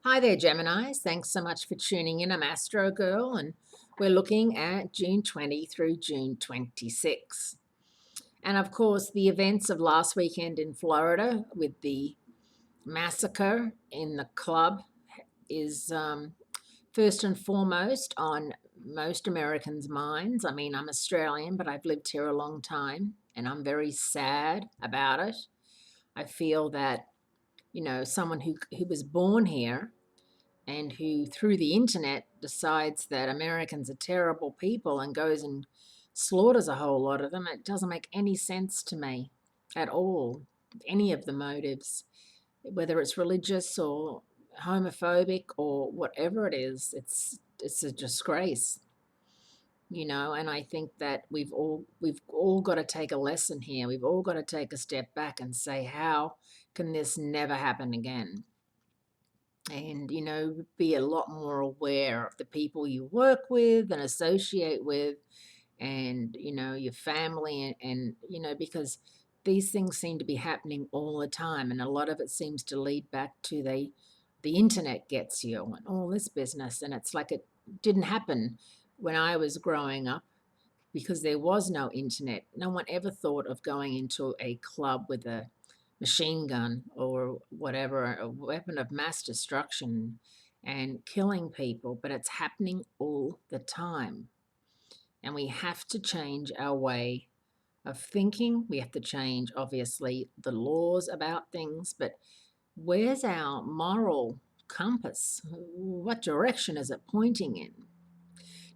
Hi there, Geminis. Thanks so much for tuning in. I'm Astrogirl, and we're looking at June 20 through June 26. And of course, the events of last weekend in Florida with the massacre in the club is first and foremost on most Americans' minds. I mean, I'm Australian, but I've lived here a long time, and I'm very sad about it. I feel that, someone who was born here and who through the internet decides that Americans are terrible people and goes and slaughters a whole lot of them, it doesn't make any sense to me at all, any of the motives, whether it's religious or homophobic or whatever it is. It's a disgrace, and I think that we've all got to take a lesson here. We've all got to take a step back and say, how can this never happen again? And be a lot more aware of the people you work with and associate with, and your family, and because these things seem to be happening all the time, and a lot of it seems to lead back to the internet gets you and all this business. And it's like it didn't happen when I was growing up, because there was no internet. No one ever thought of going into a club with a machine gun or whatever, a weapon of mass destruction, and killing people, but it's happening all the time. And we have to change our way of thinking. We have to change, obviously, the laws about things, but where's our moral compass? What direction is it pointing in?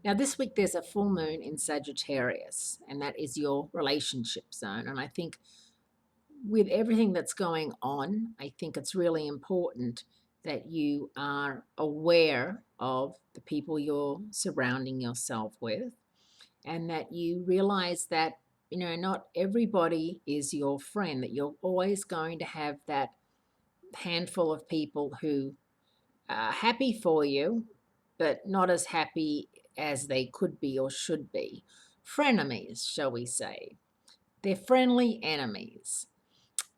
Now, this week there's a full moon in Sagittarius, and that is your relationship zone. And I think with everything that's going on, I think it's really important that you are aware of the people you're surrounding yourself with, and that you realize that, not everybody is your friend, that you're always going to have that handful of people who are happy for you, but not as happy as they could be or should be. Frenemies, shall we say. They're friendly enemies.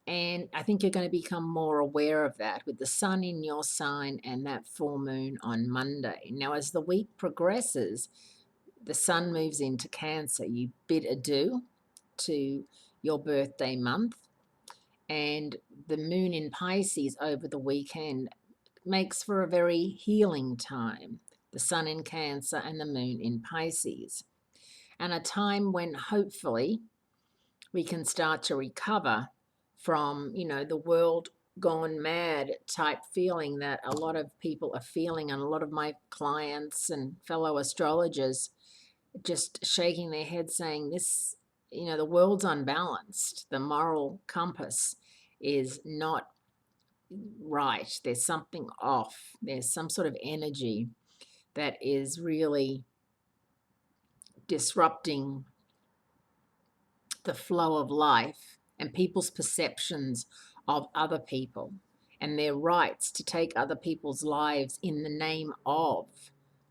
And I think you're going to become more aware of that with the sun in your sign and that full moon on Monday. Now, as the week progresses, the sun moves into Cancer. You bid adieu to your birthday month, and the moon in Pisces over the weekend makes for a very healing time. The sun in Cancer and the moon in Pisces, and a time when hopefully we can start to recover from, the world gone mad type feeling that a lot of people are feeling, and a lot of my clients and fellow astrologers just shaking their heads saying this, the world's unbalanced. The moral compass is not right. There's something off. There's some sort of energy that is really disrupting the flow of life and people's perceptions of other people and their rights to take other people's lives in the name of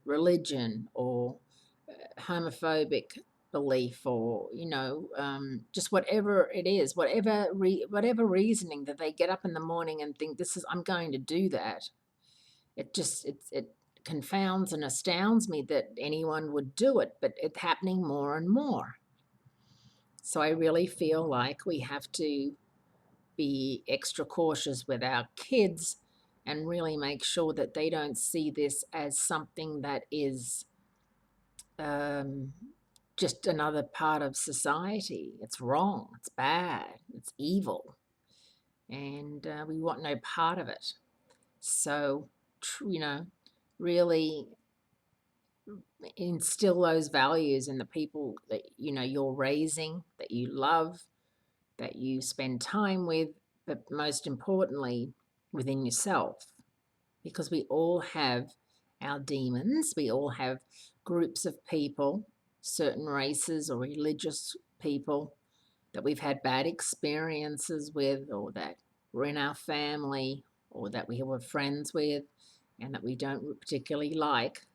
religion or homophobic belief, or just whatever it is, whatever reasoning that they get up in the morning and think, this is, I'm going to do that. It confounds and astounds me that anyone would do it, but it's happening more and more. So I really feel like we have to be extra cautious with our kids and really make sure that they don't see this as something that is um, just another part of society. It's wrong, it's bad, it's evil, and we want no part of it. So, really instill those values in the people that you're raising, that you love, that you spend time with, but most importantly, within yourself. Because we all have our demons, we all have groups of people, certain races or religious people that we've had bad experiences with, or that were in our family, or that we were friends with, and that we don't particularly like.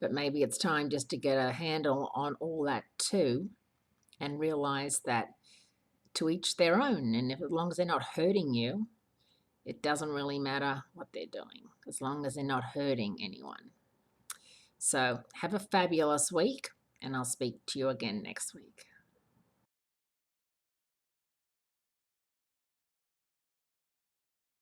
But maybe it's time just to get a handle on all that too, and realize that to each their own. And if, as long as they're not hurting you, It doesn't really matter what they're doing as long as they're not hurting anyone. So have a fabulous week, and I'll speak to you again next week.